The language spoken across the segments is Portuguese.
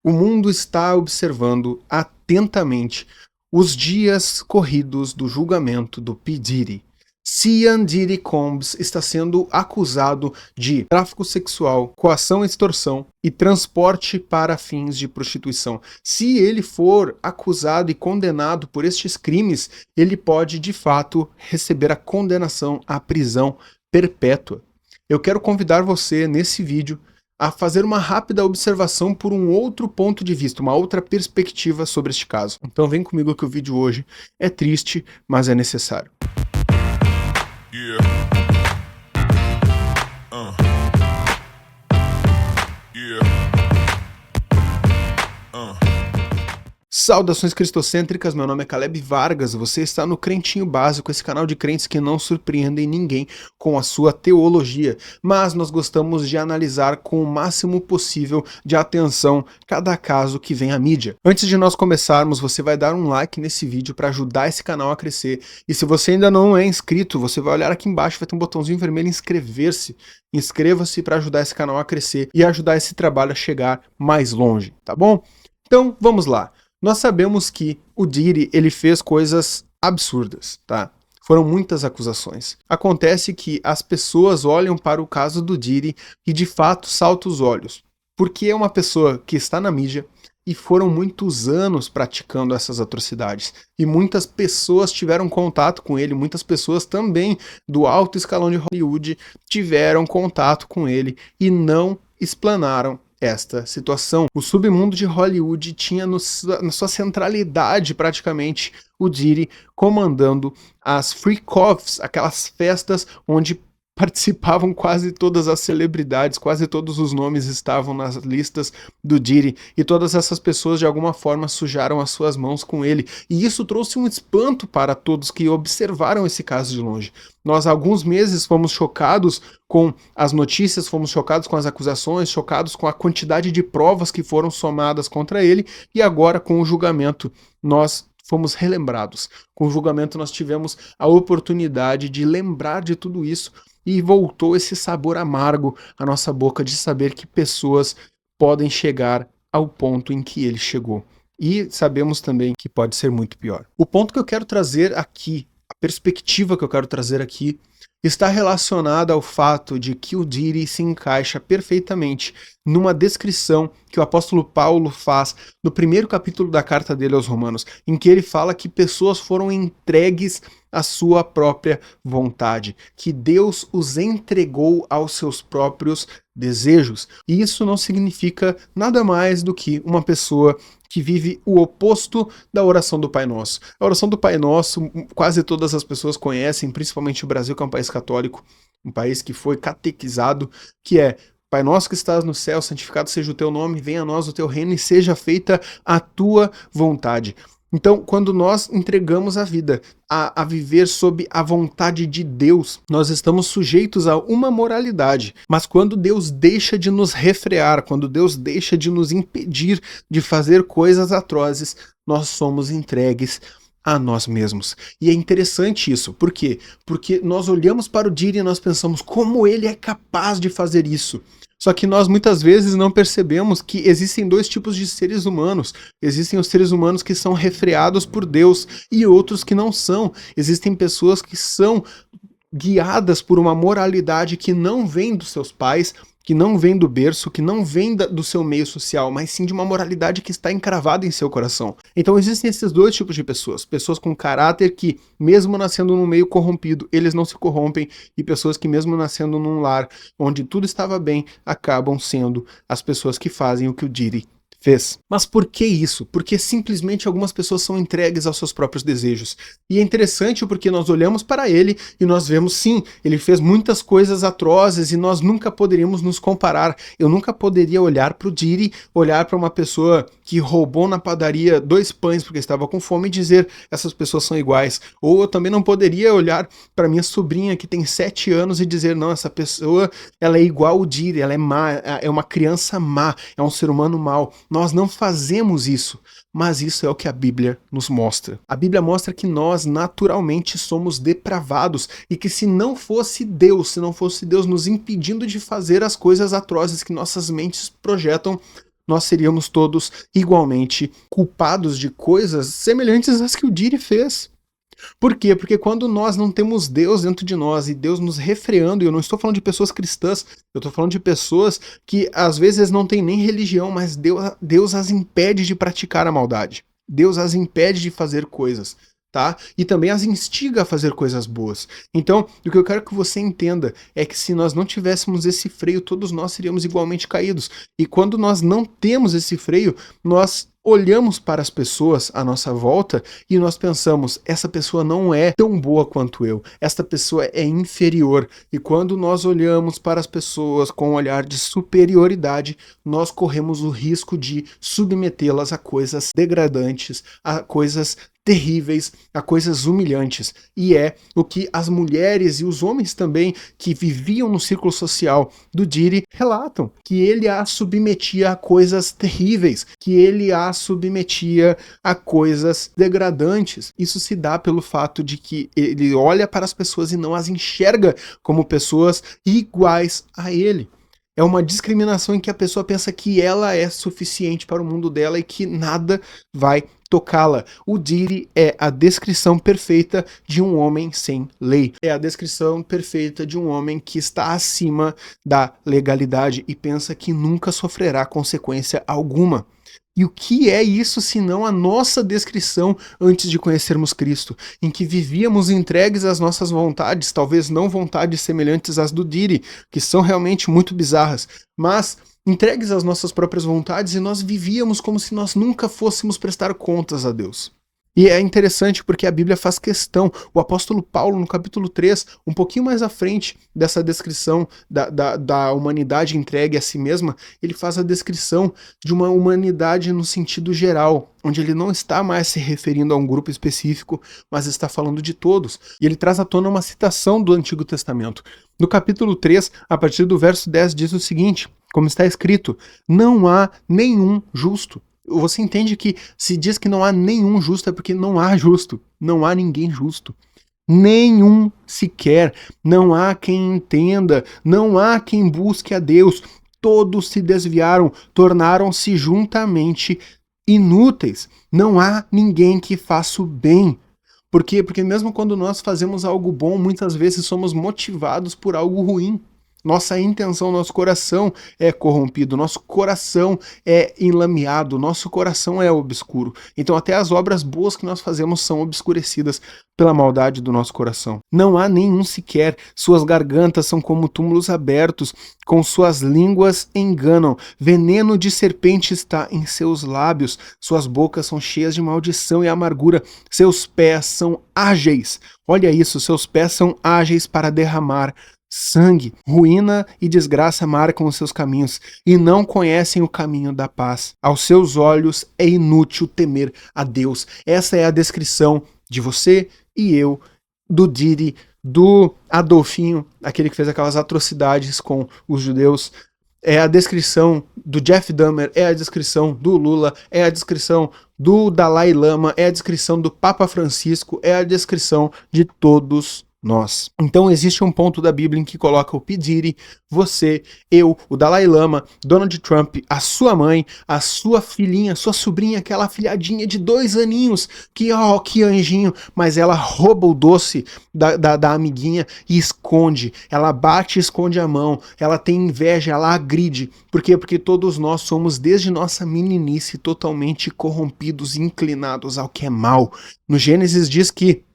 O mundo está observando atentamente os dias corridos do julgamento do P. Diddy. Cian Diddy Combs está sendo acusado de tráfico sexual, coação e extorsão e transporte para fins de prostituição. Se ele for acusado e condenado por estes crimes, ele pode de fato receber a condenação à prisão perpétua. Eu quero convidar você nesse vídeo a fazer uma rápida observação por um outro ponto de vista, uma outra perspectiva sobre este caso. Então vem comigo que o vídeo hoje é triste, mas é necessário. Saudações cristocêntricas, meu nome é Caleb Vargas, você está no Crentinho Básico, esse canal de crentes que não surpreendem ninguém com a sua teologia, mas nós gostamos de analisar com o máximo possível de atenção cada caso que vem à mídia. Antes de nós começarmos, você vai dar um like nesse vídeo para ajudar esse canal a crescer, e se você ainda não é inscrito, você vai olhar aqui embaixo, vai ter um botãozinho vermelho inscrever-se. Inscreva-se para ajudar esse canal a crescer e ajudar esse trabalho a chegar mais longe, tá bom? Então, vamos lá. Nós sabemos que o Diddy, ele fez coisas absurdas, tá? Foram muitas acusações. Acontece que as pessoas olham para o caso do Diddy e de fato saltam os olhos, porque é uma pessoa que está na mídia e foram muitos anos praticando essas atrocidades. E muitas pessoas tiveram contato com ele, muitas pessoas também do alto escalão de Hollywood tiveram contato com ele e não explanaram esta situação. O submundo de Hollywood tinha na sua centralidade praticamente o Diddy comandando as freak-offs, aquelas festas onde participavam quase todas as celebridades, quase todos os nomes estavam nas listas do Diddy, e todas essas pessoas de alguma forma sujaram as suas mãos com ele, e isso trouxe um espanto para todos que observaram esse caso de longe. Nós há alguns meses fomos chocados com as notícias, fomos chocados com as acusações, chocados com a quantidade de provas que foram somadas contra ele, e agora com o julgamento nós fomos relembrados. Com o julgamento nós tivemos a oportunidade de lembrar de tudo isso, e voltou esse sabor amargo à nossa boca de saber que pessoas podem chegar ao ponto em que ele chegou. E sabemos também que pode ser muito pior. O ponto que eu quero trazer aqui, a perspectiva que eu quero trazer aqui, está relacionada ao fato de que o Diddy se encaixa perfeitamente numa descrição que o apóstolo Paulo faz no primeiro capítulo da carta dele aos Romanos, em que ele fala que pessoas foram entregues à sua própria vontade, que Deus os entregou aos seus próprios desejos. E isso não significa nada mais do que uma pessoa que vive o oposto da oração do Pai Nosso. A oração do Pai Nosso, quase todas as pessoas conhecem, principalmente o Brasil, que é um país católico, um país que foi catequizado, que é: Pai nosso que estás no céu, santificado seja o teu nome, venha a nós o teu reino e seja feita a tua vontade. Então, quando nós entregamos a vida a viver sob a vontade de Deus, nós estamos sujeitos a uma moralidade. Mas quando Deus deixa de nos refrear, quando Deus deixa de nos impedir de fazer coisas atrozes, nós somos entregues a nós mesmos. E é interessante isso. Por quê? Porque nós olhamos para o Diddy e nós pensamos como ele é capaz de fazer isso. Só que nós muitas vezes não percebemos que existem dois tipos de seres humanos. Existem os seres humanos que são refreados por Deus e outros que não são. Existem pessoas que são guiadas por uma moralidade que não vem dos seus pais, que não vem do berço, que não vem do seu meio social, mas sim de uma moralidade que está encravada em seu coração. Então existem esses dois tipos de pessoas. Pessoas com caráter que, mesmo nascendo num meio corrompido, eles não se corrompem, e pessoas que, mesmo nascendo num lar onde tudo estava bem, acabam sendo as pessoas que fazem o que o Diddy fez. Mas por que isso? Porque simplesmente algumas pessoas são entregues aos seus próprios desejos. E é interessante porque nós olhamos para ele e nós vemos, sim, ele fez muitas coisas atrozes e nós nunca poderíamos nos comparar. Eu nunca poderia olhar para o Diddy, olhar para uma pessoa que roubou na padaria 2 pães porque estava com fome e dizer: essas pessoas são iguais. Ou eu também não poderia olhar para minha sobrinha que tem 7 anos e dizer: não, essa pessoa ela é igual ao Diddy, ela é má, é uma criança má, é um ser humano mau. Nós não fazemos isso, mas isso é o que a Bíblia nos mostra. A Bíblia mostra que nós naturalmente somos depravados e que se não fosse Deus nos impedindo de fazer as coisas atrozes que nossas mentes projetam, nós seríamos todos igualmente culpados de coisas semelhantes às que o Diri fez. Por quê? Porque quando nós não temos Deus dentro de nós e Deus nos refreando, e eu não estou falando de pessoas cristãs, eu estou falando de pessoas que às vezes não têm nem religião, mas Deus as impede de praticar a maldade. Deus as impede de fazer coisas, tá? E também as instiga a fazer coisas boas. Então, o que eu quero que você entenda é que se nós não tivéssemos esse freio, todos nós seríamos igualmente caídos. E quando nós não temos esse freio, nós olhamos para as pessoas à nossa volta e nós pensamos, essa pessoa não é tão boa quanto eu, esta pessoa é inferior. E quando nós olhamos para as pessoas com um olhar de superioridade, nós corremos o risco de submetê-las a coisas degradantes, a coisas terríveis, a coisas humilhantes. E é o que as mulheres e os homens também que viviam no círculo social do Diri relatam, que ele a submetia a coisas terríveis, que ele a submetia a coisas degradantes. Isso se dá pelo fato de que ele olha para as pessoas e não as enxerga como pessoas iguais a ele. É uma discriminação em que a pessoa pensa que ela é suficiente para o mundo dela e que nada vai tocá-la. O Diri é a descrição perfeita de um homem sem lei. É a descrição perfeita de um homem que está acima da legalidade e pensa que nunca sofrerá consequência alguma. E o que é isso senão a nossa descrição antes de conhecermos Cristo, em que vivíamos entregues às nossas vontades, talvez não vontades semelhantes às do Diri, que são realmente muito bizarras, mas entregues às nossas próprias vontades e nós vivíamos como se nós nunca fôssemos prestar contas a Deus. E é interessante porque a Bíblia faz questão, o apóstolo Paulo no capítulo 3, um pouquinho mais à frente dessa descrição da humanidade entregue a si mesma, ele faz a descrição de uma humanidade no sentido geral, onde ele não está mais se referindo a um grupo específico, mas está falando de todos. E ele traz à tona uma citação do Antigo Testamento. No capítulo 3, a partir do verso 10, diz o seguinte, como está escrito, não há nenhum justo. Você entende que se diz que não há nenhum justo é porque não há justo. Não há ninguém justo. Nenhum sequer. Não há quem entenda. Não há quem busque a Deus. Todos se desviaram, tornaram-se juntamente inúteis. Não há ninguém que faça o bem. Por quê? Porque mesmo quando nós fazemos algo bom, muitas vezes somos motivados por algo ruim. Nossa intenção, nosso coração é corrompido, nosso coração é enlameado, nosso coração é obscuro. Então até as obras boas que nós fazemos são obscurecidas pela maldade do nosso coração. Não há nenhum sequer, suas gargantas são como túmulos abertos, com suas línguas enganam, veneno de serpente está em seus lábios, suas bocas são cheias de maldição e amargura, seus pés são ágeis. Olha isso, seus pés são ágeis para derramar sangue, ruína e desgraça marcam os seus caminhos e não conhecem o caminho da paz. Aos seus olhos é inútil temer a Deus. Essa é a descrição de você e eu, do Diri, do Adolfinho, aquele que fez aquelas atrocidades com os judeus. É a descrição do Jeff Dahmer, é a descrição do Lula, é a descrição do Dalai Lama, é a descrição do Papa Francisco, é a descrição de todos nós. Então existe um ponto da Bíblia em que coloca o P. Diddy, você, eu, o Dalai Lama, Donald Trump, a sua mãe, a sua filhinha, sua sobrinha, aquela afilhadinha de 2 aninhos, que anjinho, mas ela rouba o doce da amiguinha e esconde, ela bate e esconde a mão, ela tem inveja, ela agride. Por quê? Porque todos nós somos desde nossa meninice totalmente corrompidos e inclinados ao que é mal. No Gênesis diz que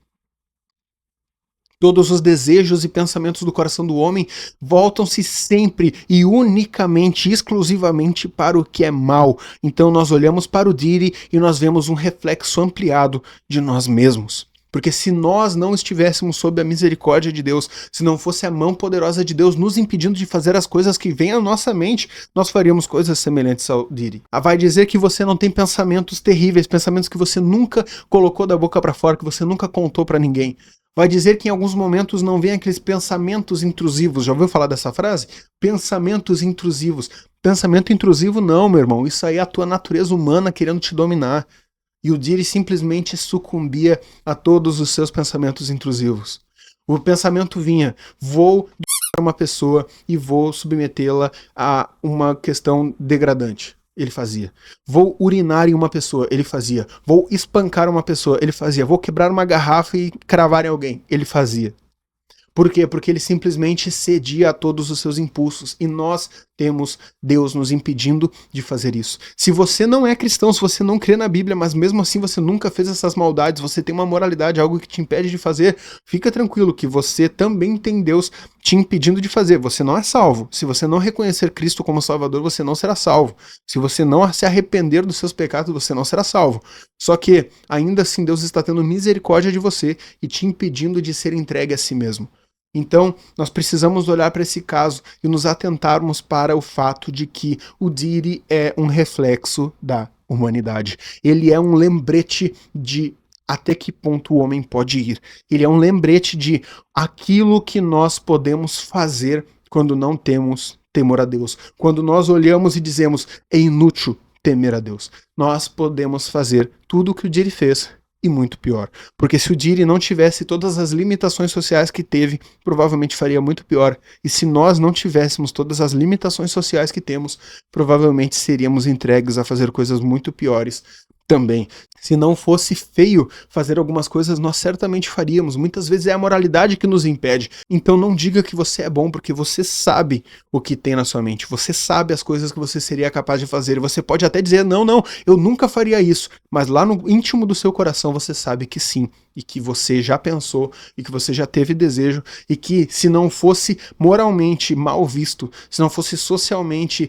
todos os desejos e pensamentos do coração do homem voltam-se sempre e unicamente, exclusivamente para o que é mal. Então nós olhamos para o Diddy e nós vemos um reflexo ampliado de nós mesmos. Porque se nós não estivéssemos sob a misericórdia de Deus, se não fosse a mão poderosa de Deus nos impedindo de fazer as coisas que vêm à nossa mente, nós faríamos coisas semelhantes ao Diddy. Vai dizer que você não tem pensamentos terríveis, pensamentos que você nunca colocou da boca para fora, que você nunca contou para ninguém. Vai dizer que em alguns momentos não vem aqueles pensamentos intrusivos. Já ouviu falar dessa frase? Pensamentos intrusivos. Pensamento intrusivo não, meu irmão. Isso aí é a tua natureza humana querendo te dominar. E o Diddy simplesmente sucumbia a todos os seus pensamentos intrusivos. O pensamento vinha, vou uma pessoa e vou submetê-la a uma questão degradante. Ele fazia. Vou urinar em uma pessoa, ele fazia. Vou espancar uma pessoa, ele fazia. Vou quebrar uma garrafa e cravar em alguém, ele fazia. Por quê? Porque ele simplesmente cedia a todos os seus impulsos e nós temos Deus nos impedindo de fazer isso. Se você não é cristão, se você não crê na Bíblia, mas mesmo assim você nunca fez essas maldades, você tem uma moralidade, algo que te impede de fazer, fica tranquilo que você também tem Deus te impedindo de fazer. Você não é salvo. Se você não reconhecer Cristo como Salvador, você não será salvo. Se você não se arrepender dos seus pecados, você não será salvo. Só que, ainda assim, Deus está tendo misericórdia de você e te impedindo de ser entregue a si mesmo. Então, nós precisamos olhar para esse caso e nos atentarmos para o fato de que o Diri é um reflexo da humanidade. Ele é um lembrete de até que ponto o homem pode ir. Ele é um lembrete de aquilo que nós podemos fazer quando não temos temor a Deus. Quando nós olhamos e dizemos, é inútil temer a Deus. Nós podemos fazer tudo o que o Diri fez. E muito pior. Porque se o Diri não tivesse todas as limitações sociais que teve, provavelmente faria muito pior. E se nós não tivéssemos todas as limitações sociais que temos, provavelmente seríamos entregues a fazer coisas muito piores também. Se não fosse feio fazer algumas coisas, nós certamente faríamos. Muitas vezes é a moralidade que nos impede. Então não diga que você é bom, porque você sabe o que tem na sua mente. Você sabe as coisas que você seria capaz de fazer. Você pode até dizer, não, eu nunca faria isso. Mas lá no íntimo do seu coração você sabe que sim. E que você já pensou, e que você já teve desejo, e que se não fosse moralmente mal visto, se não fosse socialmente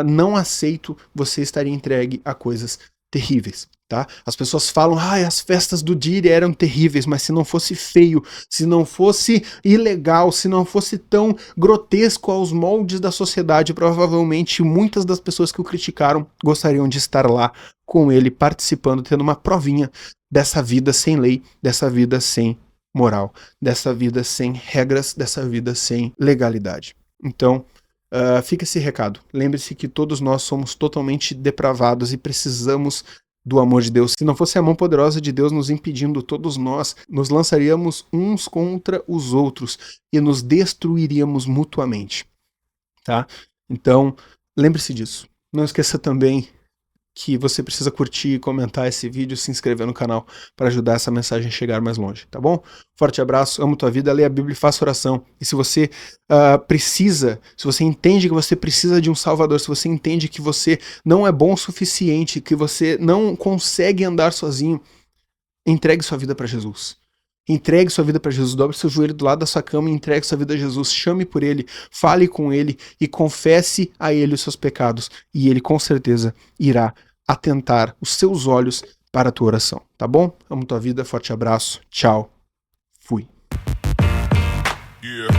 não aceito, você estaria entregue a coisas terríveis, tá? As pessoas falam, as festas do Diri eram terríveis, mas se não fosse feio, se não fosse ilegal, se não fosse tão grotesco aos moldes da sociedade, provavelmente muitas das pessoas que o criticaram gostariam de estar lá com ele, participando, tendo uma provinha dessa vida sem lei, dessa vida sem moral, dessa vida sem regras, dessa vida sem legalidade. Então, fica esse recado. Lembre-se que todos nós somos totalmente depravados e precisamos do amor de Deus. Se não fosse a mão poderosa de Deus nos impedindo, todos nós nos lançaríamos uns contra os outros e nos destruiríamos mutuamente. Tá? Então, lembre-se disso. Não esqueça também que você precisa curtir e comentar esse vídeo, se inscrever no canal para ajudar essa mensagem a chegar mais longe, tá bom? Forte abraço, amo tua vida, leia a Bíblia e faça oração. E se você se você entende que você precisa de um Salvador, se você entende que você não é bom o suficiente, que você não consegue andar sozinho, entregue sua vida para Jesus. Entregue sua vida para Jesus, dobre seu joelho do lado da sua cama e entregue sua vida a Jesus, chame por Ele, fale com Ele e confesse a Ele os seus pecados. E Ele com certeza irá atentar os seus olhos para a tua oração, tá bom? Amo tua vida, forte abraço, tchau, fui. Yeah.